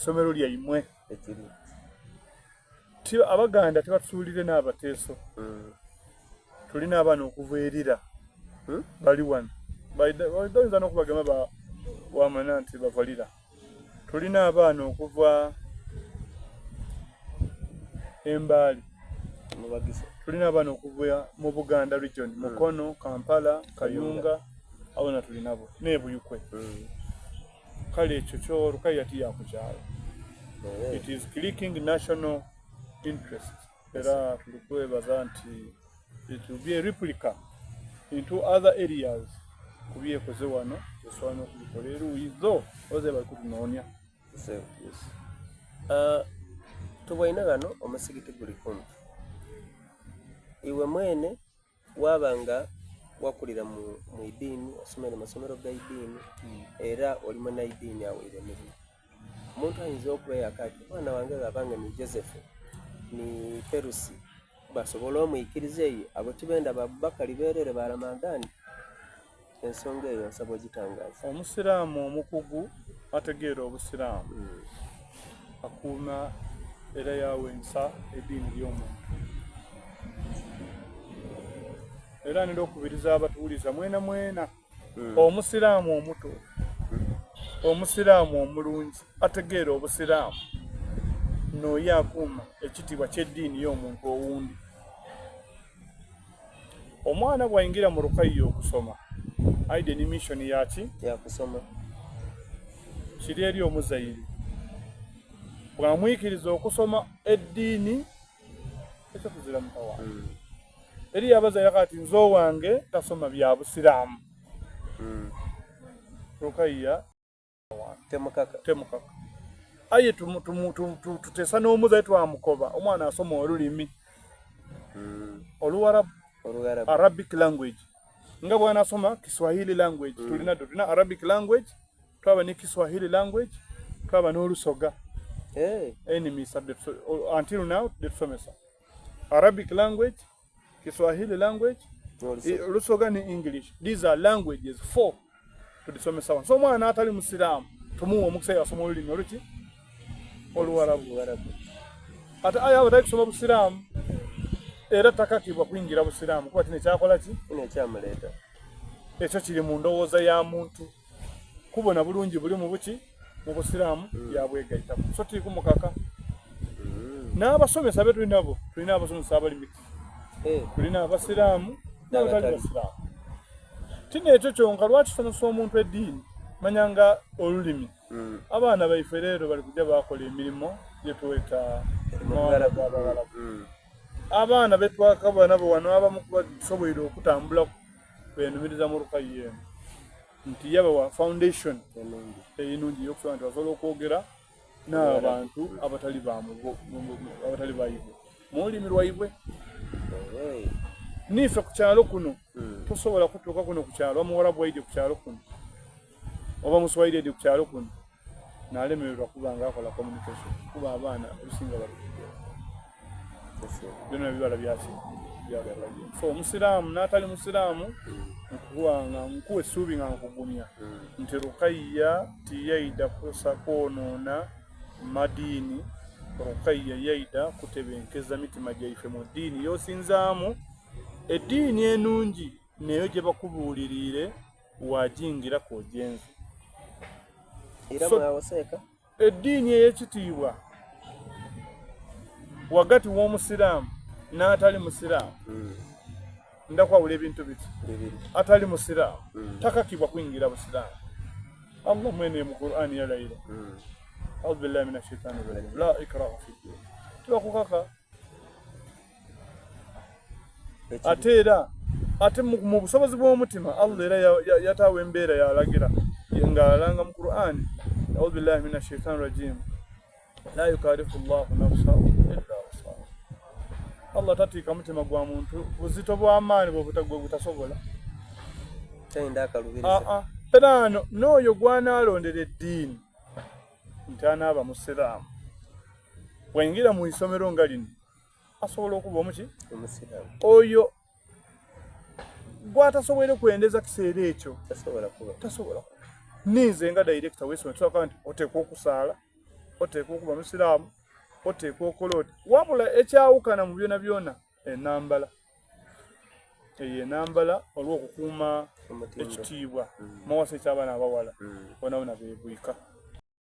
somero lyaimwe ti abaganda tebatusuulire n'abateeso tulina abaana okuva erira bali wano bayinza n'okubagamba wamana nti bavalira tulina abaana okuva Embaali tulina abaana okuva mu Buganda region Mukono Kampala Kayunga abona tulinabo n'ebuyukwe kale ekyo kyo Lukaya tiyakukyalo it is clicking national interest era tulikwebaza nti it will be a replica into other areas kubyekoze wano esobola okubikola eruyizo oze bali kutunoonya tubwine gano omusigiti guli kumpi iwe mwene wabanga wakulira mu idini osomera amasomero ga idini era olimu na idini awere mirimu omuntu ayinza okuba yakati mwana wange abanga ni Joseph ni Perusi basobola omuyikiriza eyo abo tibenda Babakari berere baramagani ensonga eyo nsabo gitangaza omusiraamu omukugu ategeera obusiraamu akuuma era yawensa eddiini ly'omuntu era nina okubiriza abatuuliza mwena omusiraamu omuto omusiraamu omulungi ategeera obusiraamu n'oyo akuuma ekitiibwa ky'eddiini y'omuntu owundi omwana bw'ayingira mu Lukaya okusoma aide ni mission yaki yakusoma kiri eri omuzayiri bw'amwikiriza okusoma eddiini ekyo kuzira mutawa eri abazayira kati nzo wange tasoma bya busiraamu Lukaya temukaka aye tutesa n'omuzayi twamukoba omwana asoma olulimi Oluwarabu Arabic language nga bwana asoma Kiswahili language tulina Arabic language twaba ne Kiswahili language twaba n'Olusoga enemy subject until now tusomesa Arabic language Kiswahili language Olusoga ne English these are languages 4 tudisomesa so mwana atali musiraamu tumuwa omukisa asoma olulimi oluki Oluwarabu ate aya abatali kusoma busiraamu era takakibwa kuyingira busiraamu kuba tine kyakola ki kyamuleta ekyo kiri mu ndowooza ya muntu kubona bulungi buli mu buki mu busiraamu yabwegaita so tiri kumukaka n'abasomesa be tulina abasomesa abali mix tulina abasiraamu n'abatali basiraamu tine ekyo kyonka lwaki somesa omuntu eddiini manyanga olulimi abaana baife leero bali kujja bakola emirimu gyetuweta abaana betwakaba nabo wano abamu kubasoboire okutambula benumiriza mu Lukaya eno nti yabawa foundation enungi yokusobola nti basobola okwogera n'abantu abatali baibwe mu lulimi lwaibwe nife ku kyalo kuno tosobola kutuuka kuno ku kyalo Omuwarabu waidde ku kyalo kuno oba Muswahili edde ku kyalo kuno n'alemererwa kuba nga akola communication kuba abaana olusinga bali byonna bibala byaki so omusiraamu n'atali musiraamu nkuwanga nkuwa essuubi nga nkugumya nti Lukaya tiyaida kwonoona madiini Lukaya yaida kutebenkeza mitima gyaife mu ddiini yosinzaamu eddiini enungi neyo gye bakubuulirire wajingira kwojenzi era mwawoseeka eddiini ey'ekitiibwa wagati w'omusiraamu n'atali musiraamu ndakwawula ebintu biti atali musiraamu takakibwa kuyingira busiraamu Allah mwene mu Qur'ani yalayira a'udhu billahi minash shaitani rajim la ikraha fi din tubakukaka ate mu busobozi bw'omutima Allah era yataawa embeera yalagira nga alanga mu Qur'ani a'udhu billahi minash shaitani rajim la yukallifu Allahu nafsan illa wus'aha Allah tatika mutima gwa muntu buzito bw'amaani bw'obutagwe butasobola tayinda akalubiriza era n'oyo gwanaalondera eddiini nti anaaba musiraamu bw'ayingira mu isomero nga lino asobola okuba omuki omusiraamu oyo gwatasobole kwendeza kiseera ekyo tasobola kuba nize nga director w'essomero tusobola nti oteekwa okusaala oteekwa okuba musiraamu, oteekwa okola oti. Wabula ekyawukana mu byona byona enambala. Eyo enambala olw'okukuuma ekitiibwa. Mawasa eky'abaana abawala. Bonaabona beebwika.